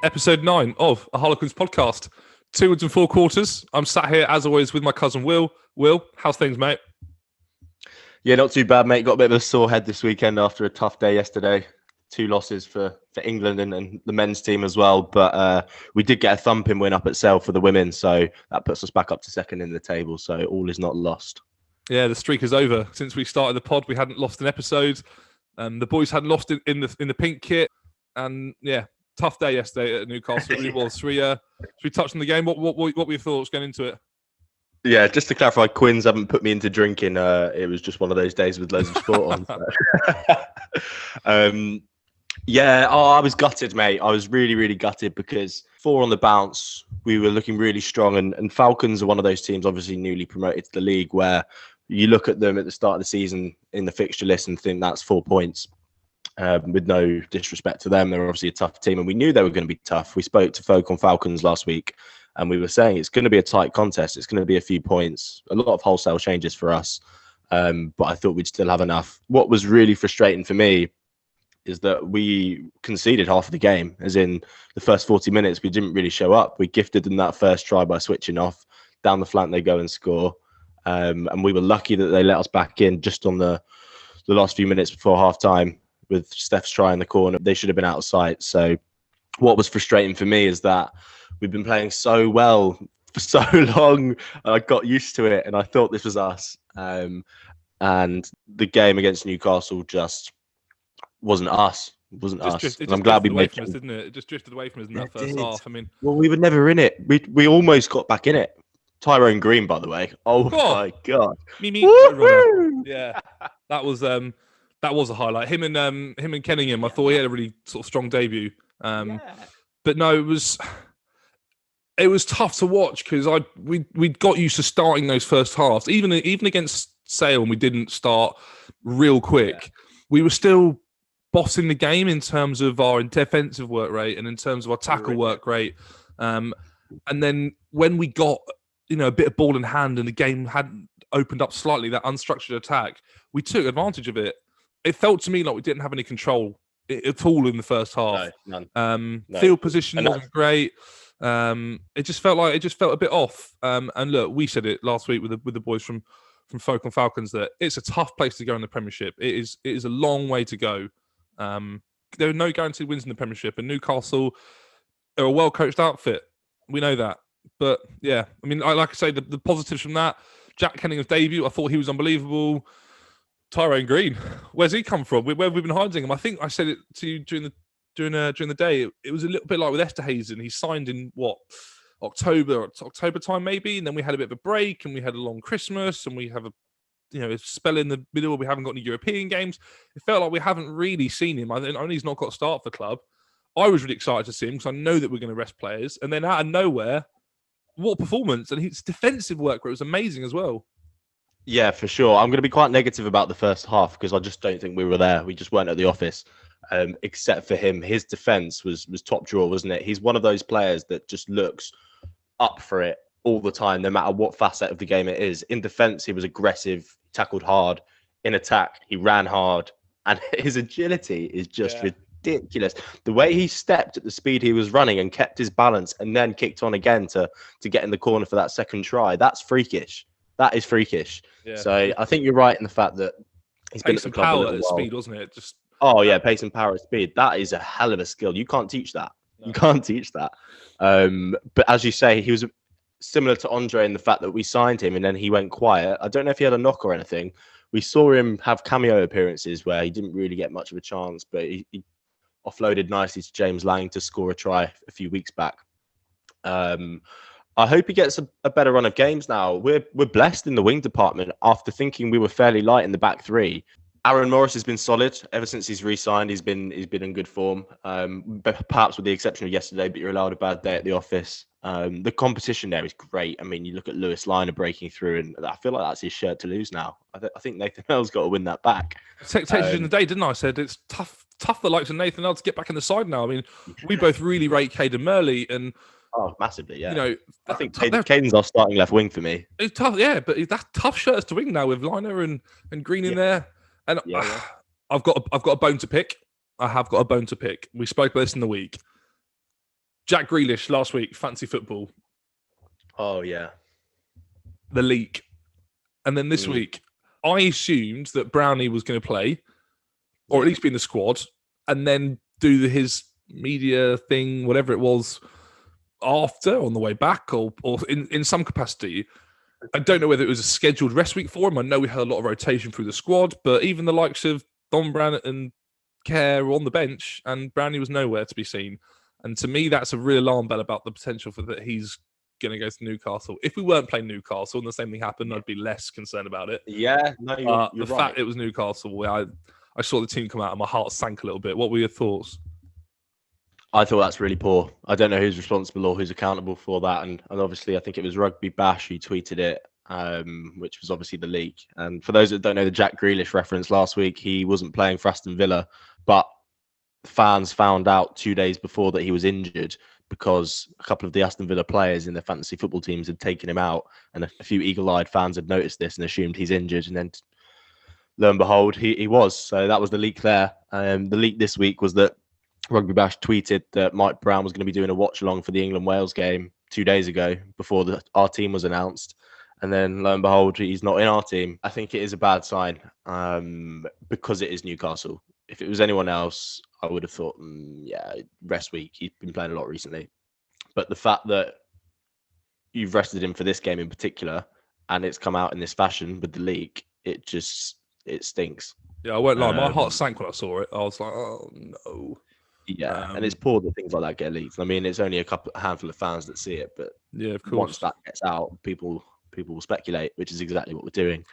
episode 9 of a Harlequins podcast. 2 words and 4 quarters. I'm sat here, as always, with my cousin Will. Will, how's things, mate? Yeah, not too bad, mate. Got a bit of a sore head this weekend after a tough day yesterday. 2 losses for England and the men's team as well. But we did get a thumping win up at Sale for the women, so that puts us back up to second in the table. So all is not lost. Yeah, the streak is over. Since we started the pod, we hadn't lost an episode. The boys hadn't lost in the pink kit. And yeah, tough day yesterday at Newcastle. It really was. Should we touch on the game? What were your thoughts going into it? Yeah, just to clarify, Quins haven't put me into drinking. It was just one of those days with loads of sport on. I was gutted, mate. I was really, really gutted because 4 on the bounce, we were looking really strong. And Falcons are one of those teams, obviously newly promoted to the league, where you look at them at the start of the season in the fixture list and think that's 4 points. With no disrespect to them, they're obviously a tough team, and we knew they were going to be tough. We spoke to folk on Falcons last week, and we were saying it's going to be a tight contest. It's going to be a few points, a lot of wholesale changes for us, but I thought we'd still have enough. What was really frustrating for me is that we conceded half of the game, as in the first 40 minutes, we didn't really show up. We gifted them that first try by switching off. Down the flank, they go and score, and we were lucky that they let us back in just on the last few minutes before half-time. With Steph's try in the corner, they should have been out of sight. So what was frustrating for me is that we've been playing so well for so long, and I got used to it, and I thought this was us. And the game against Newcastle just wasn't us. It wasn't us. And I'm glad we made it. Didn't it? It just drifted away from us in that first half. I mean, well, we were never in it. We almost got back in it. Tyrone Green, by the way. Oh my God. Yeah, that was a highlight. Him and Kenningham. I thought he had a really sort of strong debut. But no, it was tough to watch because we'd got used to starting those first halves. Even against Sale, when we didn't start real quick, we were still bossing the game in terms of our defensive work rate and in terms of our tackle work rate. And then when we got a bit of ball in hand and the game hadn't opened up slightly, that unstructured attack, we took advantage of it. It felt to me like we didn't have any control at all in the first half. No, none. Field position wasn't great. It just felt a bit off. And look, we said it last week with the boys from Folk on Falcons that it's a tough place to go in the Premiership. It is a long way to go. There are no guaranteed wins in the Premiership, and Newcastle are a well coached outfit. We know that. But yeah, I mean, like I say, the positives from that. Jack Kenningham's debut, I thought he was unbelievable. Tyrone Green, where's he come from? Where have we been hiding him? I think I said it to you during the day. It was a little bit like with Esterhazen. He signed in October time maybe, and then we had a bit of a break, and we had a long Christmas, and we have a spell in the middle where we haven't got any European games. It felt like we haven't really seen him. I know he's not got a start for the club. I was really excited to see him because I know that we're going to rest players, and then out of nowhere, what a performance! And his defensive work was amazing as well. Yeah, for sure. I'm going to be quite negative about the first half because I just don't think we were there. We just weren't at the office, except for him. His defense was top drawer, wasn't it? He's one of those players that just looks up for it all the time, no matter what facet of the game it is. In defense, he was aggressive, tackled hard. In attack, he ran hard. And his agility is just ridiculous. The way he stepped at the speed he was running and kept his balance and then kicked on again to get in the corner for that second try, that's freakish. That is freakish. Yeah. So I think you're right in the fact that he's been at the club a little while. Speed, wasn't it? Pace and power at speed. That is a hell of a skill. You can't teach that. No. You can't teach that. But as you say, he was similar to Andre in the fact that we signed him and then he went quiet. I don't know if he had a knock or anything. We saw him have cameo appearances where he didn't really get much of a chance, but he offloaded nicely to James Lang to score a try a few weeks back. I hope he gets a better run of games now. We're blessed in the wing department after thinking we were fairly light in the back three. Aaron Morris has been solid ever since he's re-signed. He's been in good form, perhaps with the exception of yesterday, but you're allowed a bad day at the office. The competition there is great. I mean, you look at Lewis Liner breaking through, and I feel like that's his shirt to lose now. I think Nathan Earl's got to win that back. Texted in the day, didn't I? I said it's tough for the likes of Nathan Earl to get back in the side now. I mean, we both really rate Caden Murley and. Oh, massively, yeah. I think Caden's our starting left wing for me. It's tough, yeah, but that's tough shirts to wing now with Liner and Green in there. And I've got a bone to pick. I have got a bone to pick. We spoke about this in the week. Jack Grealish last week, fancy football, Oh yeah. the leak. And then this week, I assumed that Brownie was going to play, or at least be in the squad, and then do his media thing, whatever it was, after, on the way back, or in some capacity. I don't know whether it was a scheduled rest week for him. I know we had a lot of rotation through the squad, but even the likes of Don Brandt and Kerr were on the bench, and Brownie was nowhere to be seen. And to me, that's a real alarm bell about the potential for that he's going to go to Newcastle. If we weren't playing Newcastle and the same thing happened, I'd be less concerned about it. Yeah, no, you're the right. fact it was Newcastle, I saw the team come out and my heart sank a little bit. What were your thoughts? I thought that's really poor. I don't know who's responsible or who's accountable for that. And obviously, I think it was Rugby Bash who tweeted it, which was obviously the leak. And for those that don't know the Jack Grealish reference, last week he wasn't playing for Aston Villa, but fans found out 2 days before that he was injured because a couple of the Aston Villa players in their fantasy football teams had taken him out, and a few eagle-eyed fans had noticed this and assumed he's injured, and then lo and behold, he was. So that was the leak there. The leak this week was that Rugby Bash tweeted that Mike Brown was going to be doing a watch-along for the England-Wales game 2 days ago before our team was announced. And then, lo and behold, he's not in our team. I think it is a bad sign because it is Newcastle. If it was anyone else, I would have thought, rest week. He's been playing a lot recently. But the fact that you've rested him for this game in particular, and it's come out in this fashion with the leak, it stinks. Yeah, I won't lie. My heart sank when I saw it. I was like, oh, no. Yeah, and it's poor that things like that get leaked. I mean, it's only a handful of fans that see it, but yeah, of course. Once that gets out, people will speculate, which is exactly what we're doing.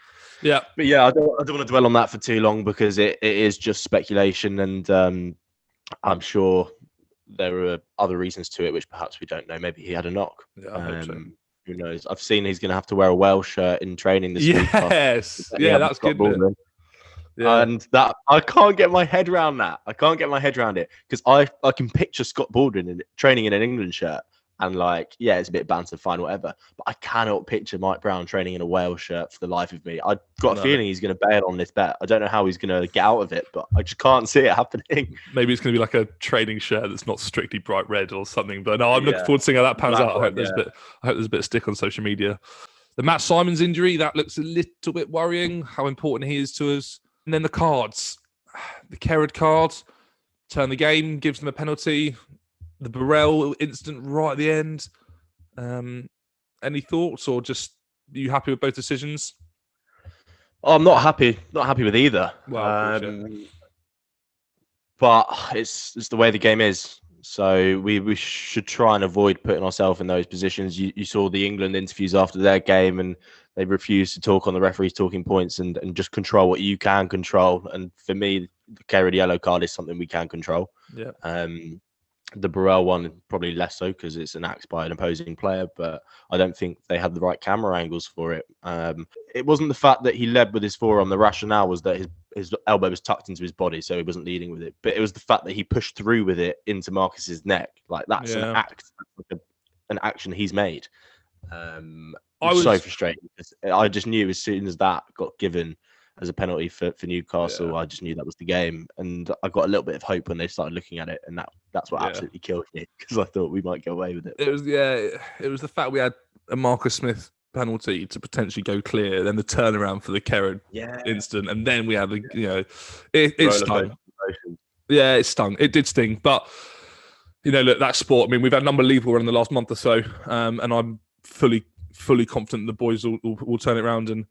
Yeah, but yeah, I don't want to dwell on that for too long because it is just speculation, and I'm sure there are other reasons to it which perhaps we don't know. Maybe he had a knock. Yeah, I hope so. Who knows? I've seen he's going to have to wear a Welsh shirt in training this week. Yes, yeah, that's good. Yeah. And that I can't get my head around that. I can't get my head around it because I can picture Scott Baldwin training in an England shirt and it's a bit banter, fine, whatever. But I cannot picture Mike Brown training in a Wales shirt for the life of me. I've got a feeling he's going to bail on this bet. I don't know how he's going to get out of it, but I just can't see it happening. Maybe it's going to be like a training shirt that's not strictly bright red or something. But no, I'm looking forward to seeing how that pans out. I hope there's a bit of stick on social media. The Matt Simons injury, that looks a little bit worrying, how important he is to us. And then the cards, the Kerrod card, turn the game, gives them a penalty. The Burrell incident right at the end. Any thoughts, or just are you happy with both decisions? Oh, I'm not happy. Not happy with either. Well, but it's the way the game is. So we should try and avoid putting ourselves in those positions. You saw the England interviews after their game, and they refused to talk on the referee's talking points and just control what you can control. And for me, the Kerrod yellow card is something we can control. Yeah. The Burrell one probably less so because it's an act by an opposing player, but I don't think they had the right camera angles for it. It wasn't the fact that he led with his forearm. The rationale was that his elbow was tucked into his body, so he wasn't leading with it. But it was the fact that he pushed through with it into Marcus's neck. Like that's an act, an action he's made. I was so frustrated. I just knew as soon as that got given as a penalty for Newcastle, I just knew that was the game, and I got a little bit of hope when they started looking at it, and that's what absolutely killed me because I thought we might get away with it. It was the fact we had a Marcus Smith penalty to potentially go clear, then the turnaround for the Kerrod instant, and then we had it stung. Yeah, it stung. It did sting, but look, that sport. I mean, we've had an unbelievable run in the last month or so, and I'm fully confident the boys will turn it around and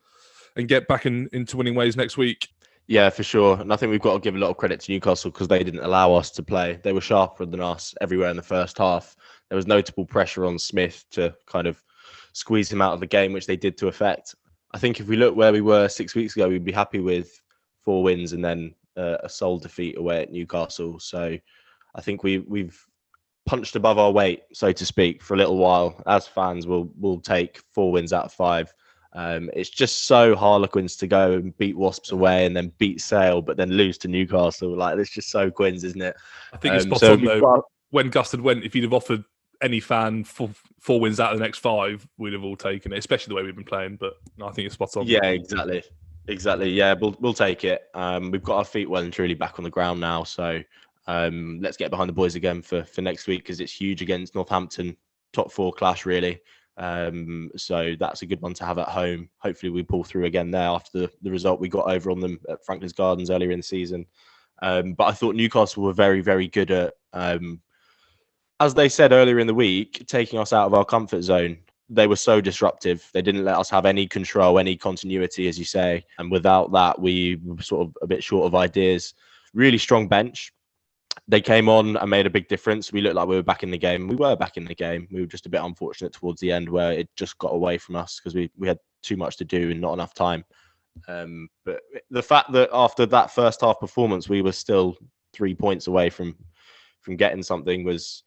get back into winning ways next week. Yeah, for sure. And I think we've got to give a lot of credit to Newcastle because they didn't allow us to play. They were sharper than us everywhere in the first half. There was notable pressure on Smith to kind of squeeze him out of the game, which they did to effect. I think if we look where we were 6 weeks ago, we'd be happy with 4 wins and then a sole defeat away at Newcastle. So I think we've punched above our weight, so to speak, for a little while. As fans, we'll take 4 wins out of 5. It's just so Harlequins to go and beat Wasps away and then beat Sale, but then lose to Newcastle. Like, it's just so Quins, isn't it? I think it's spot on, though. When Gustard went, if you'd have offered any fan 4 wins out of the next 5, we'd have all taken it, especially the way we've been playing. But no, I think it's spot on. Yeah, exactly. Yeah, we'll take it. We've got our feet well and truly back on the ground now. So Let's get behind the boys again for next week because it's huge against Northampton, top 4 clash really. So that's a good one to have at home. Hopefully we pull through again there after the result we got over on them at Franklin's Gardens earlier in the season. But I thought Newcastle were very, very good at, as they said earlier in the week, taking us out of our comfort zone. They were so disruptive. They didn't let us have any control, any continuity, as you say. And without that, we were sort of a bit short of ideas. Really strong bench. They came on and made a big difference. We looked like we were back in the game. We were back in the game. We were just a bit unfortunate towards the end where it just got away from us because we had too much to do and not enough time. But the fact that after that first half performance, we were still 3 points away from getting something was,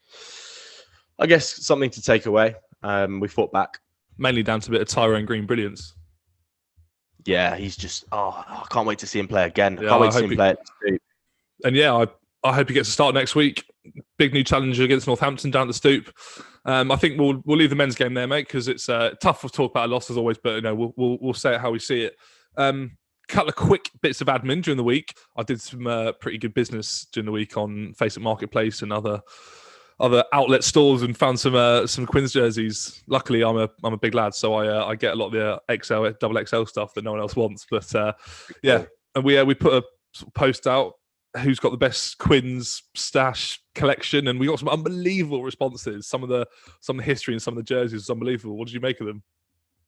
I guess, something to take away. We fought back. Mainly down to a bit of Tyrone Green brilliance. Yeah, he's just, I can't wait to see him play again. Yeah, I can't wait to see him play at the Stoop. And yeah, I hope he gets a start next week. Big new challenger against Northampton down at the Stoop. I think we'll leave the men's game there, mate, because it's tough to talk about a loss as always, but we'll say it how we see it. Couple of quick bits of admin during the week. I did some pretty good business during the week on Facebook Marketplace and other outlet stores and found some Quins jerseys. Luckily, I'm a big lad, so I get a lot of the XL, double XL stuff that no one else wants. But yeah, and we put a sort of post out. Who's got the best Quins stash collection? And we got some unbelievable responses. Some of the history and some of the jerseys was unbelievable. What did you make of them?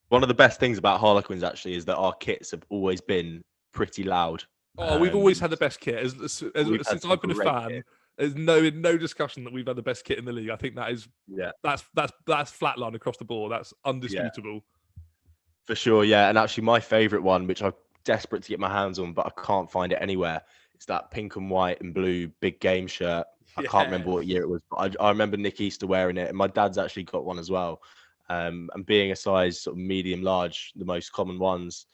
One of the best things about Harlequins actually is that our kits have always been pretty loud. Oh, we've always had the best kit. Since I've been a fan, kit. There's no discussion that we've had the best kit in the league. I think that is that's flatline across the board. That's undisputable. Yeah. For sure, yeah. And actually my favourite one, which I'm desperate to get my hands on, but I can't find it anywhere. It's that pink and white and blue big game shirt. I can't remember what year it was, but I remember Nick Easter wearing it, and my dad's actually got one as well. And being a size sort of medium large, the most common ones,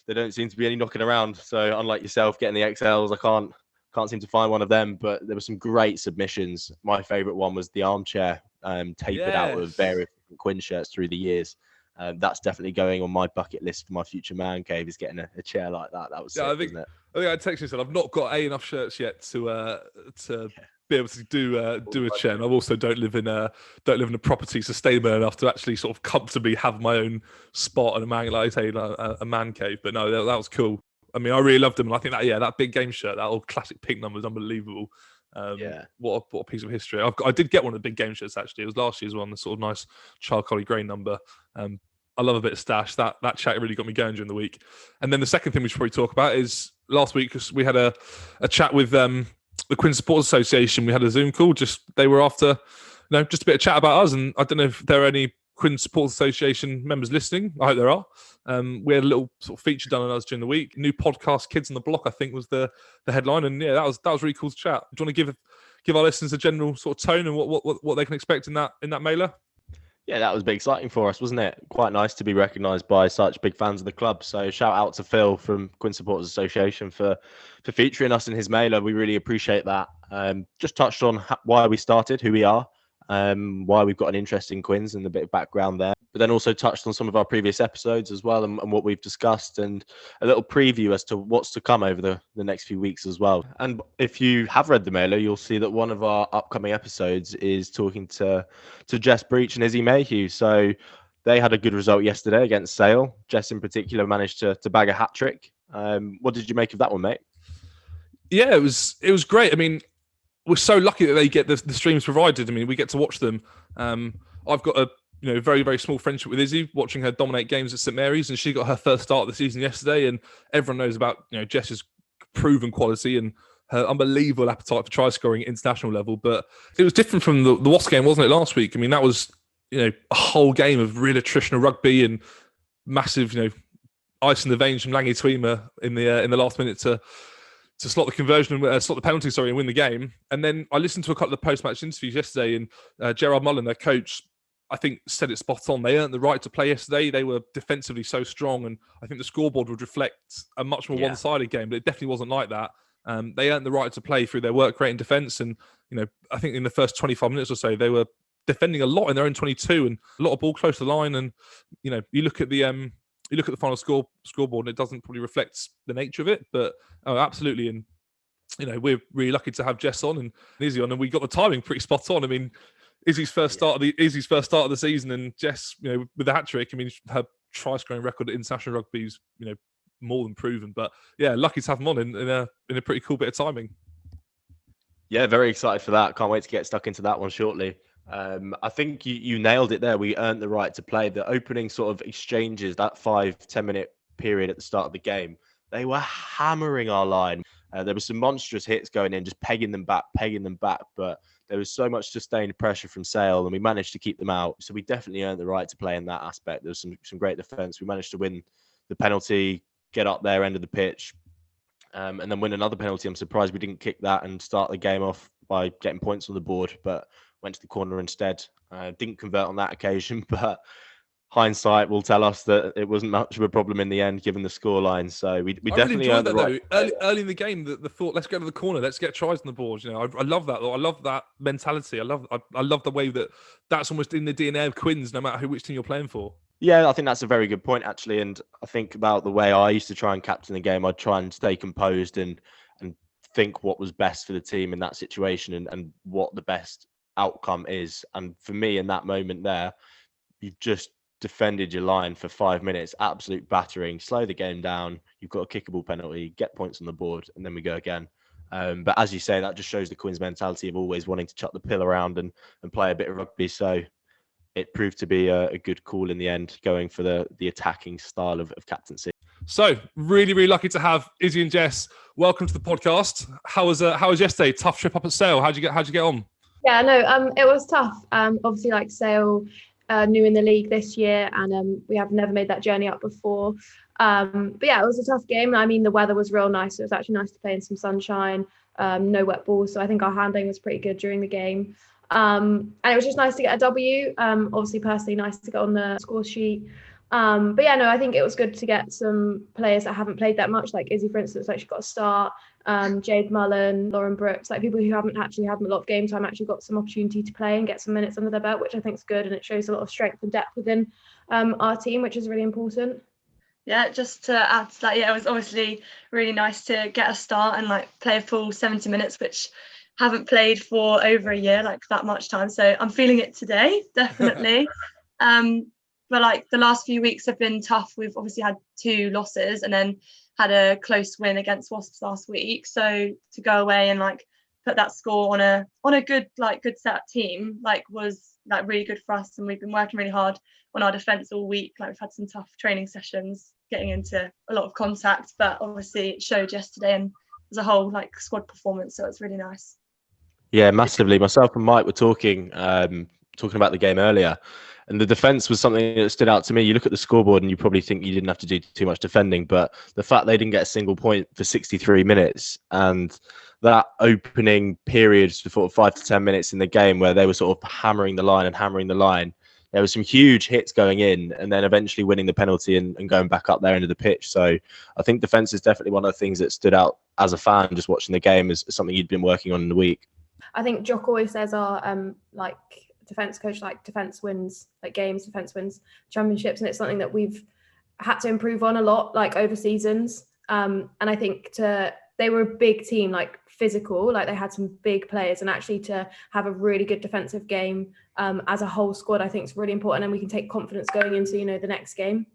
there don't seem to be any knocking around. So unlike yourself getting the XLs, I can't seem to find one of them. But there were some great submissions. My favourite one was the armchair tapered out of various different Quinn shirts through the years. That's definitely going on my bucket list for my future man cave, is getting a chair like that. That was sick, wasn't it? I think I texted you and said I've not got enough shirts yet to be able to do a chair. And I also don't live in a property sustainable enough to actually sort of comfortably have my own spot and a man cave. But no, that was cool. I mean, I really loved them, and I think that big game shirt, that old classic pink number, was unbelievable. What a piece of history. I did get one of the big game shirts actually. It was last year's one, the sort of nice charcoaly grey number. I love a bit of stash. That chat really got me going during the week. And then the second thing we should probably talk about is last week, because we had a chat with the Quinn Supporters Association. We had a Zoom call. They were after just a bit of chat about us. And I don't know if there are any Quinn Supporters Association members listening. I hope there are. We had a little sort of feature done on us during the week. New podcast, Kids on the Block, I think was the headline. And yeah, that was really cool to chat. Do you want to give our listeners a general sort of tone and what they can expect in that mailer? Yeah, that was a bit exciting for us, wasn't it? Quite nice to be recognised by such big fans of the club. So shout out to Phil from Quinn Supporters Association for featuring us in his mailer. We really appreciate that. Just touched on why we started, who we are, why we've got an interest in Quins and a bit of background there. But then also touched on some of our previous episodes as well and what we've discussed, and a little preview as to what's to come over the next few weeks as well. And if you have read the mailer, you'll see that one of our upcoming episodes is talking to Jess Breach and Izzy Mayhew. So they had a good result yesterday against Sale. Jess in particular managed to bag a hat trick. What did you make of that one, mate? Yeah, it was great. I mean, we're so lucky that they get the streams provided. I mean, we get to watch them. I've got a very, very small friendship with Izzy, watching her dominate games at St Mary's, and she got her first start of the season yesterday. And everyone knows about Jess's proven quality and her unbelievable appetite for try scoring at international level. But it was different from the Wasps game, wasn't it, last week? I mean, that was a whole game of real attritional rugby and massive ice in the veins from Langy Tweemer in the last minute to slot the conversion, slot the penalty, and win the game. And then I listened to a couple of post-match interviews yesterday, and Gerard Mullen, their coach, I think said it spot on. They earned the right to play yesterday. They were defensively so strong, and I think the scoreboard would reflect a much more one-sided game, but it definitely wasn't like that. They earned the right to play through their work rate and defence, and I think in the first 25 minutes or so, they were defending a lot in their own 22 and a lot of ball close to the line. And you look at the final scoreboard, and it doesn't probably reflect the nature of it, but absolutely. And we're really lucky to have Jess on and Izzy on, and we got the timing pretty spot on. I mean, Izzy's first start of the season, and Jess, with the hat trick. I mean, her try scoring record at international rugby is, more than proven. But yeah, lucky to have them on in a pretty cool bit of timing. Yeah, very excited for that. Can't wait to get stuck into that one shortly. I think you nailed it there. We earned the right to play. The opening sort of exchanges, that 5-10 minute period at the start of the game, they were hammering our line. There were some monstrous hits going in, just pegging them back. But there was so much sustained pressure from Sale, and we managed to keep them out. So we definitely earned the right to play in that aspect. There was some great defence. We managed to win the penalty, get up their end of the pitch, and then win another penalty. I'm surprised we didn't kick that and start the game off by getting points on the board, but went to the corner instead. Didn't convert on that occasion, but hindsight will tell us that it wasn't much of a problem in the end, given the scoreline. So we definitely really earned the right. Early in the game, the thought, let's go to the corner, let's get tries on the board. I love that. I love that mentality. I love the way that's almost in the DNA of Quins, no matter which team you're playing for. Yeah, I think that's a very good point, actually. And I think about the way I used to try and captain the game. I'd try and stay composed and think what was best for the team in that situation and what the best outcome is. And for me, in that moment there, you've just defended your line for 5 minutes, absolute battering, slow the game down. You've got a kickable penalty, get points on the board, and then we go again. But as you say, that just shows the Quins' mentality of always wanting to chuck the pill around and play a bit of rugby. So it proved to be a good call in the end, going for the attacking style of captaincy. So really, really lucky to have Izzy and Jess. Welcome to the podcast. How was yesterday? Tough trip up at Sale. How'd you get on? Yeah, no, it was tough. Obviously, like Sale, new in the league this year, and we have never made that journey up before. But yeah, it was a tough game. I mean, the weather was real nice. It was actually nice to play in some sunshine, no wet balls. So I think our handling was pretty good during the game. And it was just nice to get a W. Obviously, personally, nice to get on the score sheet. But yeah, no, I think it was good to get some players that haven't played that much, like Izzy, for instance, actually got a start. Jade Mullen, Lauren Brooks, like people who haven't actually had a lot of game time actually got some opportunity to play and get some minutes under their belt, which I think is good, and it shows a lot of strength and depth within our team, which is really important. Yeah, just to add to that, yeah, it was obviously really nice to get a start and like play a full 70 minutes, which haven't played for over a year, like that much time. So I'm feeling it today, definitely. But like the last few weeks have been tough. We've obviously had 2 losses and then had a close win against Wasps last week. So to go away and like put that score on a good set team was like really good for us. And we've been working really hard on our defence all week. Like we've had some tough training sessions, getting into a lot of contact, but obviously it showed yesterday and as a whole like squad performance. So it's really nice. Yeah, massively. Myself and Mike were talking about the game earlier. And the defence was something that stood out to me. You look at the scoreboard and you probably think you didn't have to do too much defending, but the fact they didn't get a single point for 63 minutes and that opening period for 5 to 10 minutes in the game where they were sort of hammering the line, there were some huge hits going in and then eventually winning the penalty and going back up their end of the pitch. So I think defence is definitely one of the things that stood out as a fan just watching the game as something you'd been working on in the week. I think Jock always says our defence coach, like defence wins like games, defence wins championships, and it's something that we've had to improve on a lot like over seasons. And I think they were a big team, like physical, like they had some big players, and actually to have a really good defensive game as a whole squad, I think is really important, and we can take confidence going into the next game.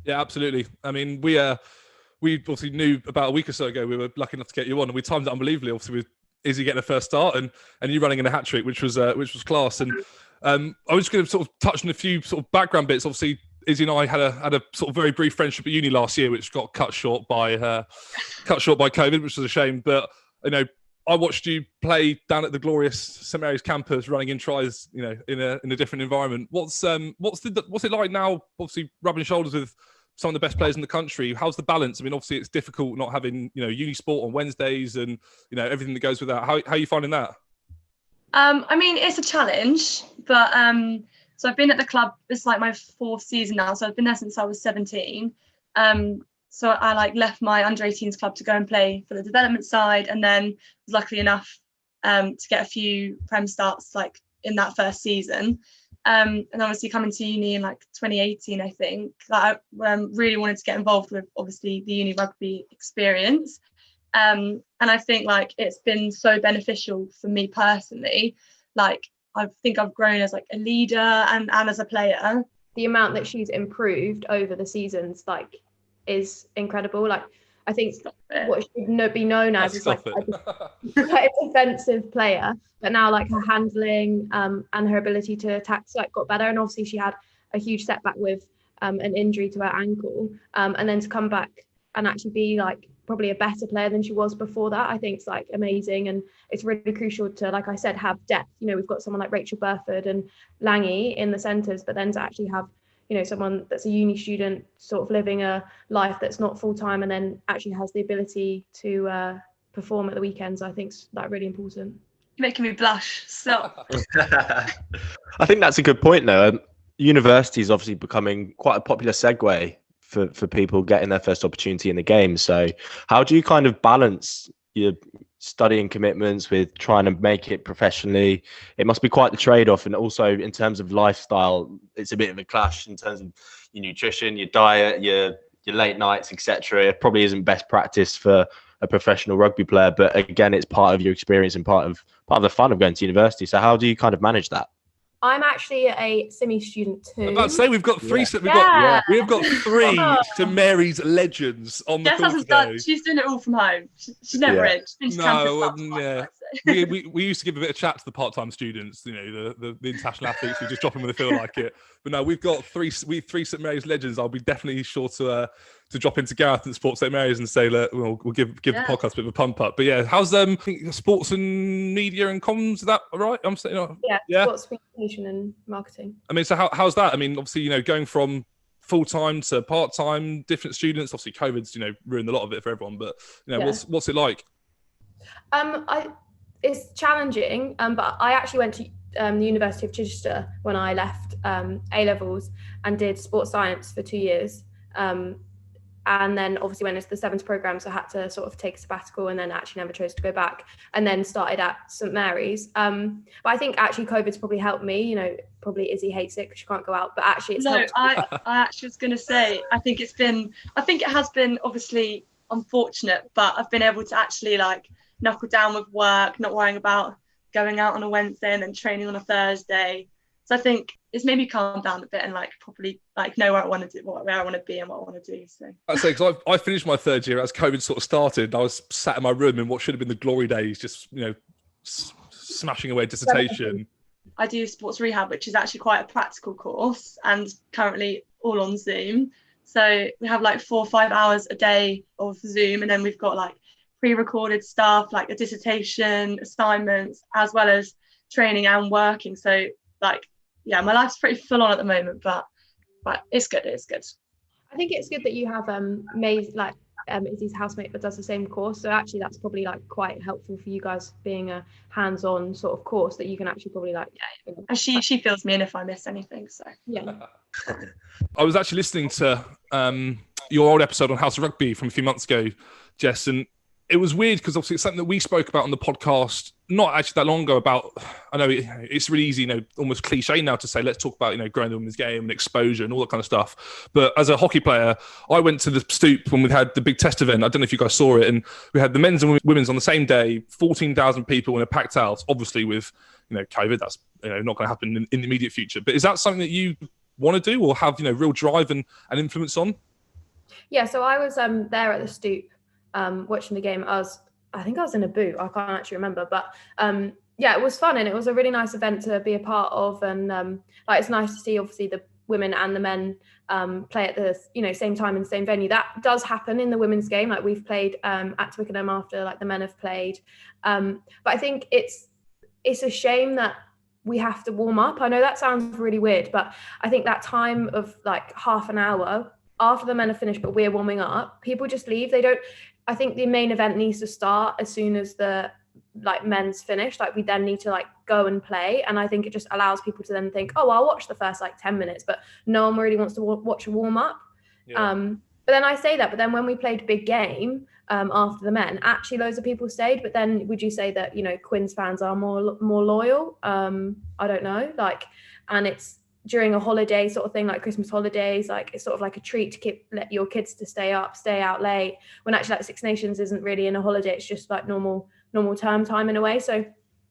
Yeah, absolutely. I mean, we obviously knew about a week or so ago we were lucky enough to get you on, and we timed it unbelievably. Obviously, with Izzy getting a first start and you running in a hat trick, which was class. And I was just going to sort of touch on a few sort of background bits. Obviously, Izzy and I had a sort of very brief friendship at uni last year, which got cut short by COVID, which was a shame. But I watched you play down at the glorious St Mary's campus, running in tries, in a different environment. What's it like now? Obviously, rubbing shoulders with some of the best players in the country. How's the balance? I mean, obviously it's difficult not having, uni sport on Wednesdays and, everything that goes with that. How are you finding that? I mean, it's a challenge, but so I've been at the club, it's like my 4th season now. So I've been there since I was 17. So I left my under 18s club to go and play for the development side. And then was lucky enough to get a few Prem starts in that first season. And obviously coming to uni in 2018, I think that I really wanted to get involved with obviously the uni rugby experience. And And I think like it's been so beneficial for me personally. Like I think I've grown as like a leader and as a player. The amount that she's improved over the seasons like is incredible. Like I think what should be known as is like quite a defensive player, but now like her handling and her ability to attack like got better. And obviously she had a huge setback with an injury to her ankle, and then to come back and actually be like probably a better player than she was before that, I think it's like amazing. And it's really crucial to, like I said, have depth. You know, we've got someone like Rachel Burford and Langy in the centres, but then to actually have, you know, someone that's a uni student sort of living a life that's not full-time and then actually has the ability to perform at the weekends, I think is like really important. You're making me blush. Stop. I think that's a good point though. University is obviously becoming quite a popular segue for people getting their first opportunity in the game. So how do you kind of balance your studying commitments with trying to make it professionally? It must be quite the trade-off. And also in terms of lifestyle, it's a bit of a clash in terms of your nutrition, your diet, your late nights, etc. It probably isn't best practice for a professional rugby player, but again, it's part of your experience and part of the fun of going to university. So how do you kind of manage that? I'm actually a SIMI student too. I'm about to say we've got three. We've got three St Mary's legends on the call today. She's doing it all from home. She's never in. She's we used to give a bit of chat to the part-time students. You know, the international athletes who just drop in when they feel like it. But no, we've got three St Mary's legends. I'll be definitely sure to drop into Gareth and Sports St Mary's and say, look, we'll give the podcast a bit of a pump up. But yeah, how's I think sports and media and comms? Is that right? I'm saying, sports communication and marketing. I mean, so how's that? I mean, obviously, you know, going from full-time to part-time, different students. Obviously, COVID's, you know, ruined a lot of it for everyone. But you know, what's it like? It's challenging. But I actually went to the University of Chichester when I left A-levels and did sports science for 2 years. And then obviously went into the 7th programme, so I had to sort of take a sabbatical and then actually never chose to go back, and then started at St Mary's. But I think actually COVID's probably helped me. You know, probably Izzy hates it because she can't go out, but actually it's helped. I actually was going to say, I think it has been obviously unfortunate, but I've been able to actually like knuckle down with work, not worrying about going out on a Wednesday and then training on a Thursday. So I think it's made me calm down a bit and like properly like know where I want to do, where I want to be and what I want to do. So I'd say, because I finished my 3rd year as COVID sort of started. I was sat in my room in what should have been the glory days, just, you know, smashing away dissertation. I do sports rehab, which is actually quite a practical course and currently all on Zoom. So we have like 4 or 5 hours a day of Zoom, and then we've got like pre-recorded stuff like a dissertation, assignments, as well as training and working. So like, yeah, my life's pretty full on at the moment, but it's good. It's good. I think it's good that you have Izzy's housemate that does the same course. So actually, that's probably like quite helpful for you guys, being a hands-on sort of course that you can actually probably like. And she fills me in if I miss anything. So yeah. I was actually listening to your old episode on House of Rugby from a few months ago, Jess, and it was weird because obviously it's something that we spoke about on the podcast not actually that long ago about. I know it's really easy, you know, almost cliche now to say, let's talk about, you know, growing the women's game and exposure and all that kind of stuff. But as a hockey player, I went to the Stoop when we had the big test event. I don't know if you guys saw it. And we had the men's and women's on the same day, 14,000 people in a packed house, obviously with, you know, COVID. That's, you know, not going to happen in the immediate future. But is that something that you want to do or have, you know, real drive and influence on? Yeah, so I was there at the Stoop watching the game. I think I was in a boot. I can't actually remember, but yeah, it was fun and it was a really nice event to be a part of. And like, it's nice to see obviously the women and the men play at the, you know, same time in the same venue. That does happen in the women's game. Like we've played at Twickenham after like the men have played. But I think it's a shame that we have to warm up. I know that sounds really weird, but I think that time of like half an hour after the men have finished, but we're warming up, people just leave. They don't. I think the main event needs to start as soon as the like men's finished. Like we then need to like go and play, and I think it just allows people to then think, oh, I'll watch the first like 10 minutes, but no one really wants to watch a warm up. Yeah. But then I say that, but then when we played big game after the men, actually loads of people stayed. But then would you say that, you know, Quins fans are more loyal? I don't know. Like, and it's during a holiday sort of thing, like Christmas holidays, like it's sort of like a treat to let your kids to stay out late, when actually like Six Nations isn't really in a holiday, it's just like normal term time in a way. So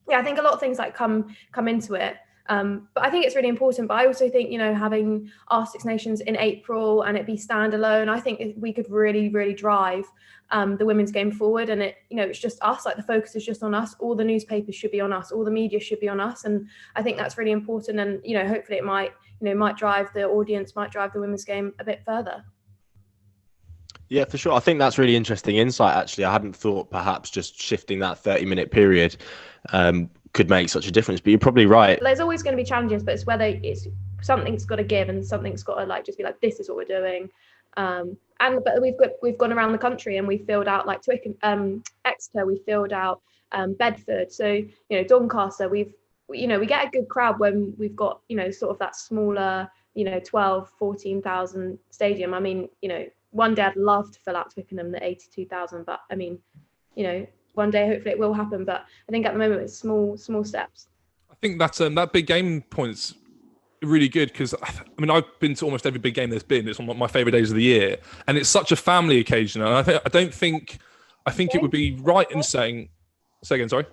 yeah, I think a lot of things like come into it. But I think it's really important. But I also think, having our Six Nations in April and it be standalone, I think we could really, really drive the women's game forward. And it's just us, like the focus is just on us. All the newspapers should be on us. All the media should be on us. And I think that's really important. And, hopefully it might drive the audience, might drive the women's game a bit further. Yeah, for sure. I think that's really interesting insight, actually. I hadn't thought perhaps just shifting that 30-minute period could make such a difference, but you're probably right. There's always going to be challenges, but it's whether it's something's got to give and something's got to like just be like, this is what we're doing. But we've gone around the country and we filled out like Twickenham, Exeter, we filled out Bedford. So, Doncaster, we get a good crowd when we've got, sort of that smaller, 12, 14,000 stadium. I mean, one day I'd love to fill out Twickenham, the 82,000, but I mean, one day hopefully it will happen. But I think at the moment it's small steps. I think that's that big game point's really good, because I mean I've been to almost every big game there's been. It's one of my favourite days of the year, and it's such a family occasion. And I think it would be right in saying. Say again, sorry.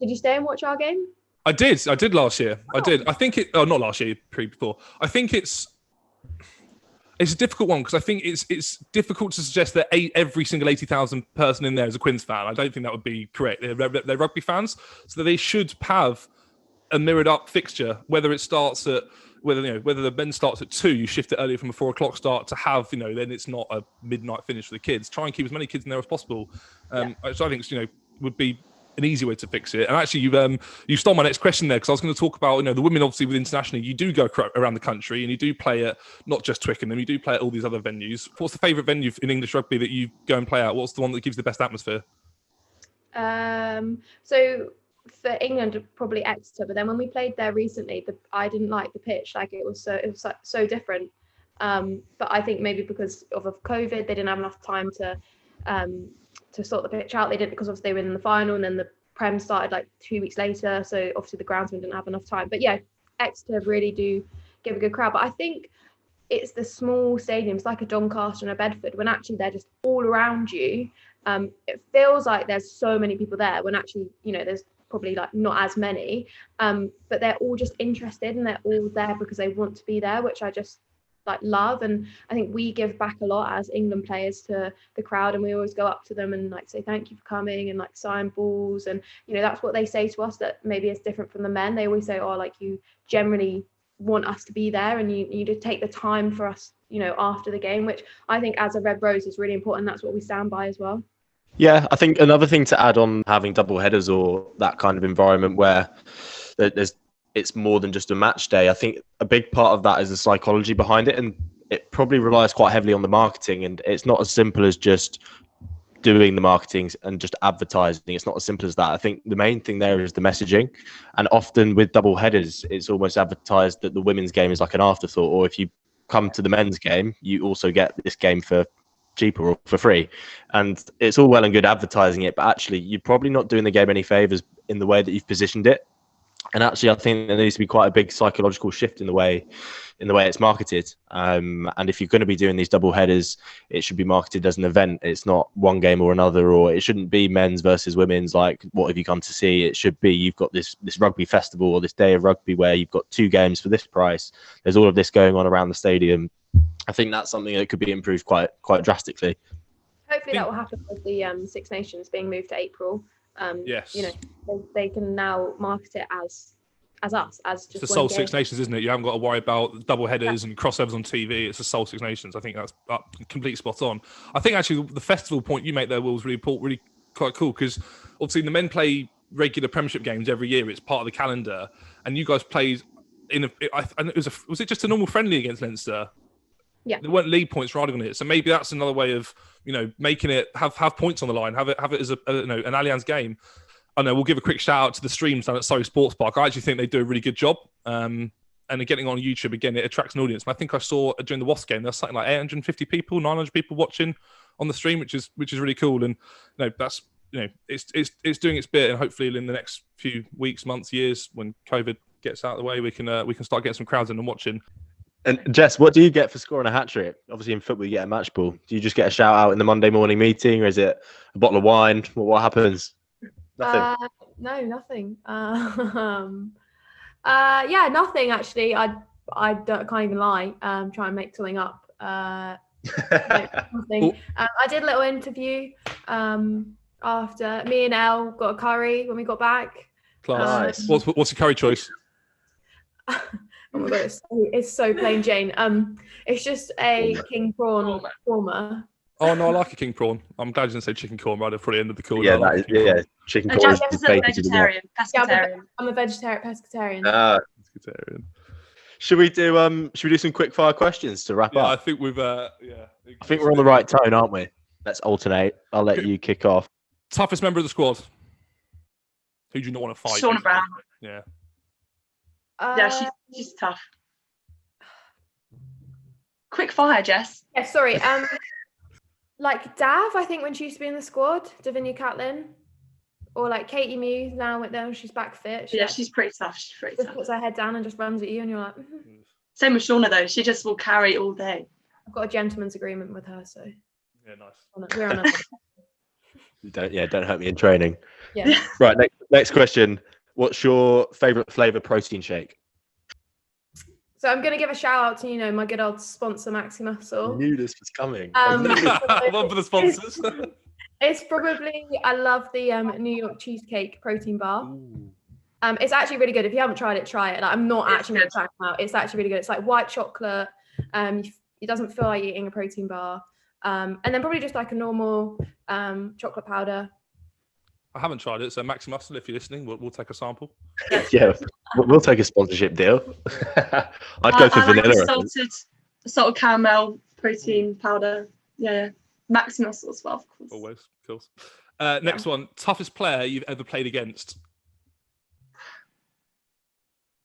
Did you stay and watch our game? I did last year. Oh. I did. I think it. Oh, not last year. Before. I think it's a difficult one, because I think it's difficult to suggest that every single 80,000 person in there is a Quins fan. I don't think that would be correct. They're rugby fans, so they should have a mirrored up fixture. Whether it starts at whether the men starts at 2, you shift it earlier from a 4 o'clock start to have then it's not a midnight finish for the kids. Try and keep as many kids in there as possible. So I think would be an easy way to fix it. And actually, you stole my next question there, because I was going to talk about the women. Obviously, with internationally, you do go around the country and you do play at not just Twickenham, you do play at all these other venues. What's the favourite venue in English rugby that you go and play at? What's the one that gives the best atmosphere? So for England, probably Exeter. But then when we played there recently, I didn't like the pitch. Like it was so different. But I think maybe because of COVID, they didn't have enough time to sort the pitch out. They didn't, because obviously they were in the final, and then the Prem started like 2 weeks later, so obviously the groundsmen didn't have enough time. But yeah, Exeter really do give a good crowd. But I think it's the small stadiums like a Doncaster and a Bedford, when actually they're just all around you. It feels like there's so many people there, when actually there's probably like not as many, but they're all just interested and they're all there because they want to be there, which I just like love. And I think we give back a lot as England players to the crowd, and we always go up to them and like say thank you for coming and like sign balls, and that's what they say to us, that maybe is different from the men. They always say, oh, like you generally want us to be there, and you to take the time for us after the game, which I think as a Red Rose is really important. That's what we stand by as well. Yeah, I think another thing to add on having double headers or that kind of environment where it's more than just a match day. I think a big part of that is the psychology behind it, and it probably relies quite heavily on the marketing. And it's not as simple as just doing the marketing and just advertising. It's not as simple as that. I think the main thing there is the messaging. And often with double headers, it's almost advertised that the women's game is like an afterthought, or if you come to the men's game, you also get this game for cheaper or for free. And it's all well and good advertising it, but actually you're probably not doing the game any favours in the way that you've positioned it. And actually, I think there needs to be quite a big psychological shift in the way it's marketed. And if you're going to be doing these double headers, it should be marketed as an event. It's not one game or another, or it shouldn't be men's versus women's. Like, what have you come to see? It should be you've got this rugby festival or this day of rugby where you've got 2 games for this price. There's all of this going on around the stadium. I think that's something that could be improved quite drastically. Hopefully that will happen with the Six Nations being moved to April. Yes. They can now market it as us, as just it's the sole Six Nations, isn't it? You haven't got to worry about double headers and crossovers on TV. It's the sole Six Nations. I think that's completely spot on. I think actually the festival point you make there, Will, was really quite cool, because obviously the men play regular Premiership games every year. It's part of the calendar, and you guys played was it just a normal friendly against Leinster? Yeah, there weren't league points riding on it, so maybe that's another way of making it have points on the line, have it as an Allianz game. I know we'll give a quick shout out to the streams down at Surrey Sports Park. I actually think they do a really good job, and they're getting on YouTube again. It attracts an audience. And I think I saw during the Wasps game there's something like 850 people, 900 people watching on the stream, which is really cool. And that's it's doing its bit, and hopefully in the next few weeks, months, years, when COVID gets out of the way, we can start getting some crowds in and watching. And Jess, what do you get for scoring a hat trick? Obviously, in football, you get a match ball. Do you just get a shout out in the Monday morning meeting, or is it a bottle of wine? What happens? Nothing. No, nothing. Yeah, nothing actually. Can't even lie. Try and make something up. No, nothing. I did a little interview after. Me and Elle got a curry when we got back. Class. Nice. What's your curry choice? Oh my god, it's so plain Jane. It's just a king prawn korma. Oh no, I like a king prawn. I'm glad you didn't say chicken korma right before the end of the call. Yeah, chicken korma is a vegetarian, pescatarian. I'm a vegetarian, pescatarian. Pescatarian. Should we do some quick fire questions to wrap up? I think we've I think we're on the right tone, aren't we? Let's alternate. I'll let you kick off. Toughest member of the squad. Who do you not want to fight? Shauna Brown. Yeah. Yeah, she's tough. Quick fire, Jess. Yeah, sorry. Like Dav, I think when she used to be in the squad, Davinia Catlin, or like Katie Mew now with them, she's back fit. She's pretty tough. She's pretty just tough. Puts her head down and just runs at you, and you're like. Same with Shauna though. She just will carry all day. I've got a gentleman's agreement with her, so. Yeah, nice. We're on a. Don't hurt me in training. Yeah. Right. Next question. What's your favourite flavour protein shake? So I'm going to give a shout out to, my good old sponsor, Maxi Muscle. I knew this was coming. One for the sponsors. It's probably, I love the New York cheesecake protein bar. It's actually really good. If you haven't tried it, try it. Like, I'm not actually going to try it out. It's actually really good. It's like white chocolate. It doesn't feel like eating a protein bar. And then probably just like a normal chocolate powder. I haven't tried it, so Maxi Muscle, if you're listening, we'll take a sample. Yeah, we'll take a sponsorship deal. I'd go for vanilla. Salted caramel protein powder. Yeah. Maxi Muscle as well, of course. Always, of course. Next one, toughest player you've ever played against?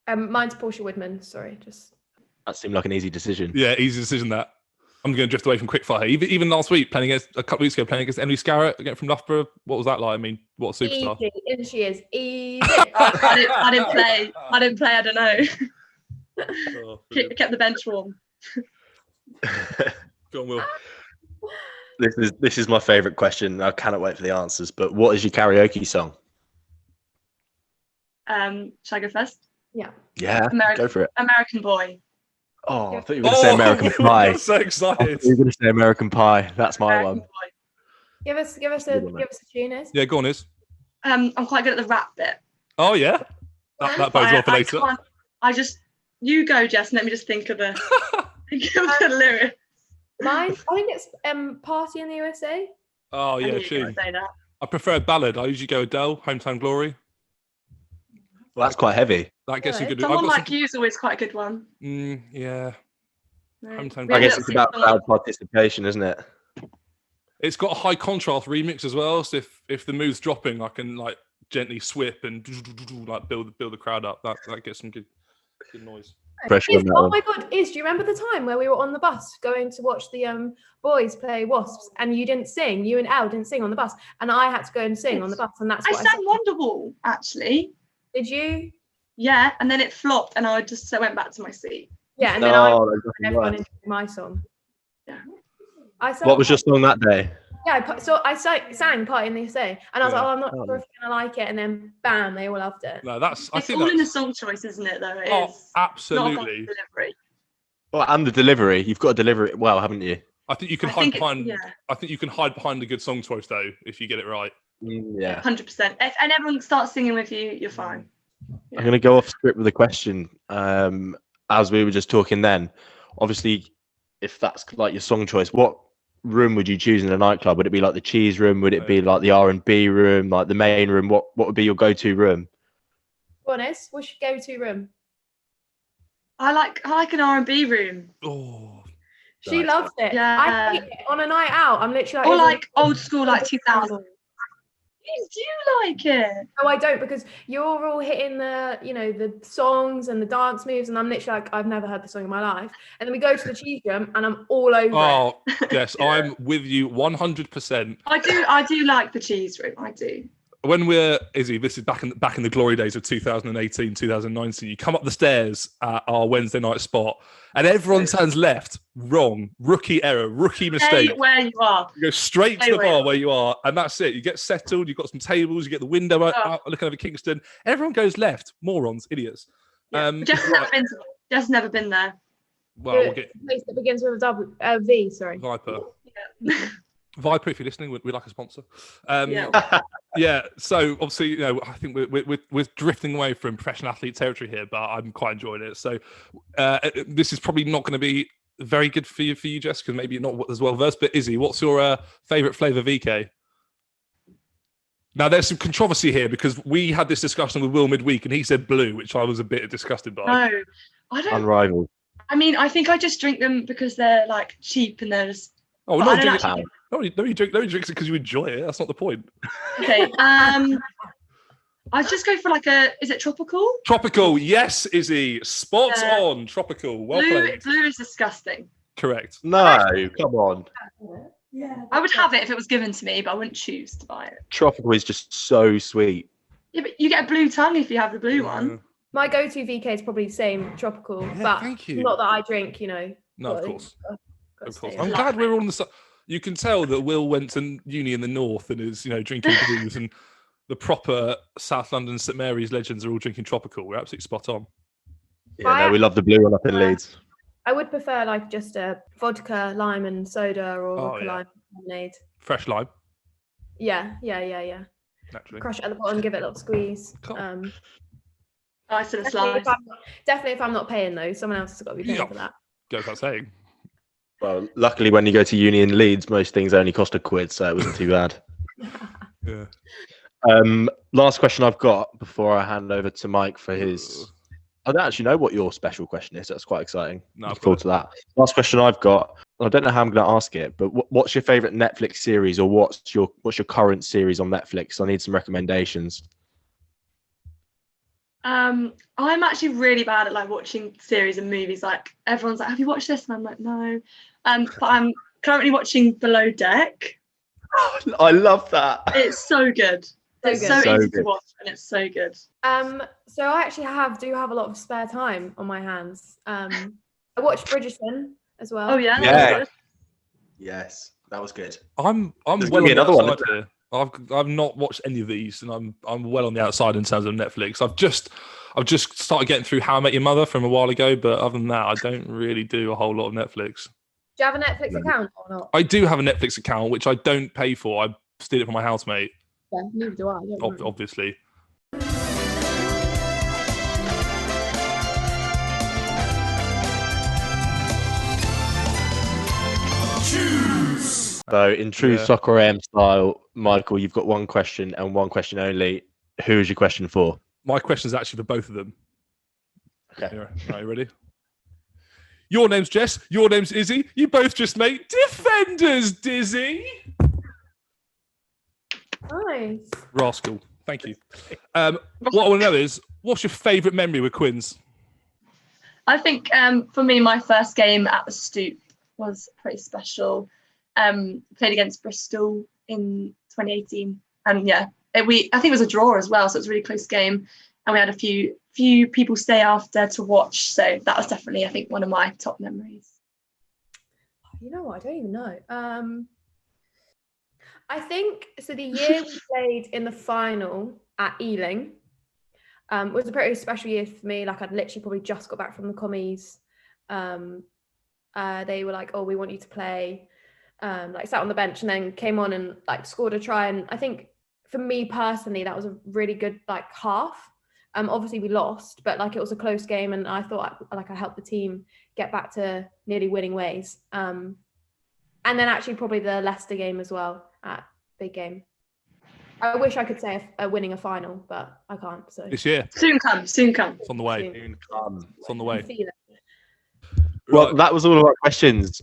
Mine's Portia Woodman. Sorry, just. That seemed like an easy decision. Yeah, easy decision that. I'm going to drift away from quickfire. Even last week, a couple of weeks ago, playing against Emily Scarrett again from Loughborough. What was that like? I mean, what a superstar! Easy, and she is easy. I didn't play. I don't know. Kept the bench warm. Go on, Will. This is my favourite question. I cannot wait for the answers. But what is your karaoke song? Shall I go first? Yeah. Yeah. Go for it. American Boy. Oh, I thought you were going to say American Pie. I'm so excited. You were going to say American Pie. That's my American one. Boy. Give us a tune, Iz. Yeah, go on, Iz. I'm quite good at the rap bit. Oh yeah, that bodes well for later. You go, Jess. And let me just think of the lyrics. Mine, I think it's Party in the USA. Oh yeah, tune. I prefer a ballad. I usually go Adele, Hometown Glory. Well, that's quite heavy. That gets some good. Someone like you is always quite a good one. Yeah. I guess it's about crowd participation, isn't it? It's got a high contrast remix as well. So if the mood's dropping, I can like gently swip and like build the crowd up. That gets some good noise. Oh my god, do you remember the time where we were on the bus going to watch the boys play Wasps and you didn't sing? You and Elle didn't sing on the bus, and I had to go and sing on the bus, and that's what I sang Wonderwall actually. Did you? Yeah, and then it flopped, and I just went back to my seat. Yeah, and then everyone enjoyed my song. Yeah. What was your song that day? Yeah, I sang Party in the USA, and I was like, I'm not sure if you're gonna like it, and then bam, they all loved it. No, it's all in the song choice, isn't it? Though it is absolutely. Not about the delivery. Well, and the delivery, you've got to deliver it well, haven't you? I think you can hide behind. I think you can hide behind a good song choice though, if you get it right. Yeah, 100%. And everyone starts singing with you, you're fine. Yeah. I'm going to go off script with a question. As we were just talking then, obviously, if that's like your song choice, what room would you choose in a nightclub? Would it be like the cheese room? Would it be like the R&B room, like the main room? What would be your go-to room? Honest, what's your go-to room? I like an R&B room. Oh, she loves it. Yeah, I hate it on a night out. I'm literally or like old school, like 2000. You do like it? No, I don't, because you're all hitting the, the songs and the dance moves, and I'm literally like, I've never heard the song in my life. And then we go to the cheese room, and I'm all over it. Yes, yeah. I'm with you 100%. I do like the cheese room. I do. when we're Izzy, this is back in the glory days of 2018, 2019. You come up the stairs at our Wednesday night spot, and everyone turns left. Wrong, rookie error, rookie mistake. Stay where you are. You go straight to the bar where you are, and that's it. You get settled. You've got some tables. You get the window out looking over Kingston. Everyone goes left. Morons, idiots. Yeah. Just never been there. Well, we'll get place that begins with a V. Sorry, Viper. Yeah. Viper, if you're listening, we'd like a sponsor. Yeah. So obviously, I think we're drifting away from professional athlete territory here, but I'm quite enjoying it. So this is probably not going to be very good for you, Jess, because maybe you're not as well versed. But Izzy, what's your favourite flavour VK? Now, there's some controversy here because we had this discussion with Will midweek, and he said blue, which I was a bit disgusted by. No, I don't. Unrivaled. I mean, I think I just drink them because they're like cheap and they're just. Oh, no, you drink it because you enjoy it. That's not the point. Okay. I'd just go for is it tropical? Tropical, yes, Izzy. Spot on. Tropical. Well played. Blue is disgusting. Correct. No, come on. yeah. I would have it if it was given to me, but I wouldn't choose to buy it. Tropical is just so sweet. Yeah, but you get a blue tongue if you have the blue one. My go-to VK is probably the same, tropical, but thank you. not that I drink. No, of course. Of course. I'm I'm glad we're all on the side. You can tell that Will went to uni in the north and is, drinking blues, and the proper South London St Mary's legends are all drinking tropical. We're absolutely spot on. Yeah, we love the blue one up in Leeds. I would prefer just a vodka, lime, and soda, or vodka, lime, lemonade. Fresh lime. Yeah. Naturally. Crush it at the bottom, give it a little squeeze. Cool. Nice and slice. Definitely, if I'm not paying though, someone else has got to be paying for that. Goes without saying. Well, luckily, when you go to uni in Leeds, most things only cost £1, so it wasn't too bad. Yeah. Last question I've got before I hand over to Mike for his. I don't actually know what your special question is. That's quite exciting. Look forward to that. Last question I've got. I don't know how I'm going to ask it, but what's your favourite Netflix series, or what's your current series on Netflix? I need some recommendations. I'm actually really bad at watching series and movies. Everyone's like, "Have you watched this?" And I'm like, "No." But I'm currently watching Below Deck. I love that. It's so good. It's so easy to watch, and it's so good. So I actually do have a lot of spare time on my hands. I watched Bridgerton as well. Oh yeah. Yeah. Yes, that was good. I'm There's well gonna be on the another one, outside here. I've not watched any of these, and I'm well on the outside in terms of Netflix. I've just started getting through How I Met Your Mother from a while ago, but other than that, I don't really do a whole lot of Netflix. Do you have a Netflix account or not? I do have a Netflix account, which I don't pay for. I steal it from my housemate. Yeah, neither do I. Obviously. So, in true Soccer AM style, Michael, you've got one question and one question only. Who is your question for? My question is actually for both of them. Okay. Are you ready? Your name's Jess. Your name's Izzy. You both just made defenders, Dizzy. Nice. Rascal. Thank you. What I want to know is, what's your favourite memory with Quins? I think for me, my first game at the Stoop was pretty special. Played against Bristol in 2018, and I think it was a draw as well, so it was a really close game, and we had a few people stay after to watch, so that was definitely, I think, one of my top memories. You know what? I don't even know. I think so. The year we played in the final at Ealing was a pretty special year for me. I'd literally probably just got back from the commies. They were like, "Oh, we want you to play." Sat on the bench and then came on and scored a try. And I think for me personally, that was a really good half. Obviously we lost, but it was a close game, and I thought I helped the team get back to nearly winning ways. And then actually probably the Leicester game as well, at big game. I wish I could say winning a final, but I can't. So this year, soon come. It's on the way. It's on the way. Well, that was all of our questions.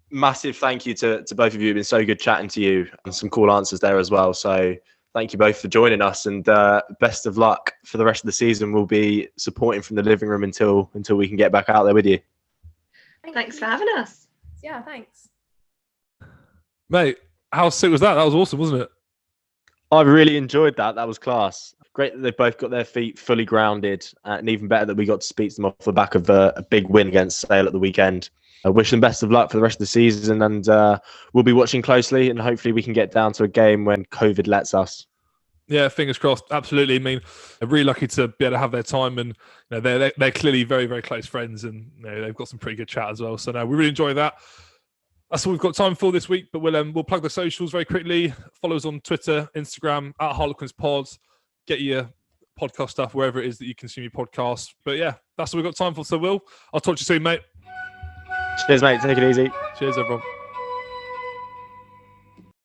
Massive thank you to both of you. It's been so good chatting to you, and some cool answers there as well. So thank you both for joining us, and best of luck for the rest of the season. We'll be supporting from the living room until we can get back out there with you. Thanks for having us. Yeah, thanks. Mate, how sick was that? That was awesome, wasn't it? I really enjoyed that. That was class. Great that they both got their feet fully grounded, and even better that we got to speak to them off the back of a big win against Sale at the weekend. I wish them best of luck for the rest of the season, and we'll be watching closely, and hopefully we can get down to a game when COVID lets us. Yeah, fingers crossed. Absolutely. I mean, they're really lucky to be able to have their time, and they're clearly very, very close friends, and they've got some pretty good chat as well. So no, we really enjoy that. That's all we've got time for this week, but we'll plug the socials very quickly. Follow us on Twitter, Instagram, at Harlequins Pods. Get your podcast stuff wherever it is that you consume your podcasts. But yeah, that's all we've got time for. So Will, I'll talk to you soon, mate. Cheers, mate. Take it easy. Cheers, everyone.